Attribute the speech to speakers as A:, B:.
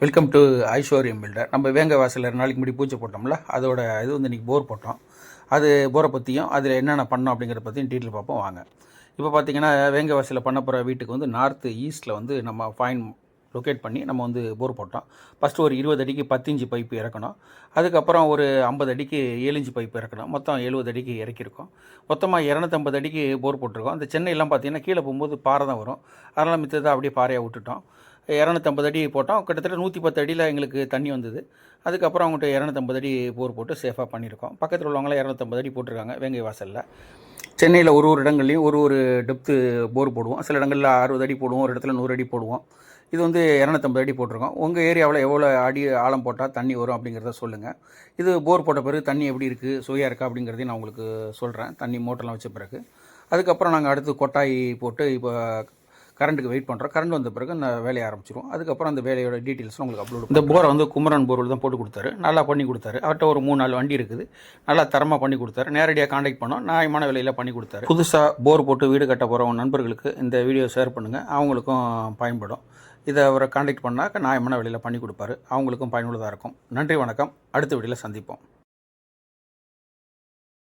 A: Welcome to ஐஸ்வர்யம் filter. நம்ம வேங்க வாசலில் 2 நாளைக்கு முன்னாடி பூஜை போட்டோம்ல, அதோட இது வந்து இன்றைக்கி போர் போட்டோம். அது போரை பற்றியும் அதில் என்னென்ன பண்ணோம் அப்படிங்கிறத பற்றியும் டீட்டெயில் பார்ப்போம் வாங்க. இப்போ பார்த்தீங்கன்னா வேங்க வாசலில் பண்ண போகிற வீட்டுக்கு வந்து நார்த்து ஈஸ்ட்டில் வந்து நம்ம ஃபைன் லொக்கேட் பண்ணி நம்ம வந்து போர் போட்டோம். ஃபஸ்ட்டு ஒரு 20 அடிக்கு 10 இன்ச்சு பைப்பு இறக்கணும். அதுக்கப்புறம் ஒரு 50 அடிக்கு 7 இன்ச்சு பைப்பு இறக்கணும். மொத்தம் 70 அடிக்கு இறக்கியிருக்கோம். மொத்தமாக 250 அடிக்கு போர் போட்டிருக்கோம். அந்த சென்னையெல்லாம் பார்த்தீங்கன்னா கீழே போகும்போது பாறை தான் வரும். அதனால் மித்ததை அப்படியே பாறையாக விட்டுட்டோம். 250 அடி போட்டோம். கிட்டத்தட்ட 110 அடியில் எங்களுக்கு தண்ணி வந்தது. அதுக்கப்புறம் அவங்கள்ட்ட 250 அடி போர் போட்டு சேஃபாக பண்ணியிருக்கோம். பக்கத்தில் உள்ளவங்களாம் 250 அடி போட்டிருக்காங்க வேங்கை வாசலில். சென்னையில் ஒரு இடங்கள்லையும் ஒரு டெப்த்து போர் போடுவோம். சில இடங்களில் 60 அடி போடுவோம், ஒரு இடத்துல 100 அடி போடுவோம். இது வந்து 250 அடி போட்டிருக்கோம். உங்கள் ஏரியாவில் எவ்வளோ அடி ஆழம் போட்டால் தண்ணி வரும் அப்படிங்கிறத சொல்லுங்கள். இது போர் போட்ட பிறகு தண்ணி எப்படி இருக்குது, சுவையாக இருக்கா அப்படிங்கிறதையும் நான் உங்களுக்கு சொல்கிறேன். தண்ணி மோட்டர்லாம் வச்ச பிறகு. அதுக்கப்புறம் நாங்கள் அடுத்து கொட்டாய் போட்டு இப்போ கரண்ட்டுக்கு வெயிட் பண்ணுறோம். கரண்ட் வந்த பிறகு அந்த வேலையை ஆரம்பிச்சிடும். அதுக்கப்புறம் அந்த வேலையோட டீட்டெயில்ஸ் உங்களுக்கு அப்லோட். இந்த போரை வந்து குமரன் போர்வெல் தான் போட்டு கொடுத்தாரு. நல்லா பண்ணி கொடுத்தாரு. அவர்கிட்ட ஒரு 3-4 வண்டி இருக்குது. நல்லா தரமாக பண்ணி கொடுத்தாரு. நேரடியாக காண்டாக்ட் பண்ணோம். நியாயமான விலையில் பண்ணி கொடுத்தாரு. புதுசாக போர் போட்டு வீடு கட்ட போகிறவங்க நண்பர்களுக்கு இந்த வீடியோ ஷேர் பண்ணுங்கள். அவங்களுக்கும் பயன்படும். இதை அவரை காண்டாக்ட் பண்ணாக்க நியாயமான விலையில் பண்ணி கொடுப்பாரு. அவங்களுக்கும் பயனுள்ளதாக இருக்கும். நன்றி, வணக்கம். அடுத்த வீடியோவில் சந்திப்போம்.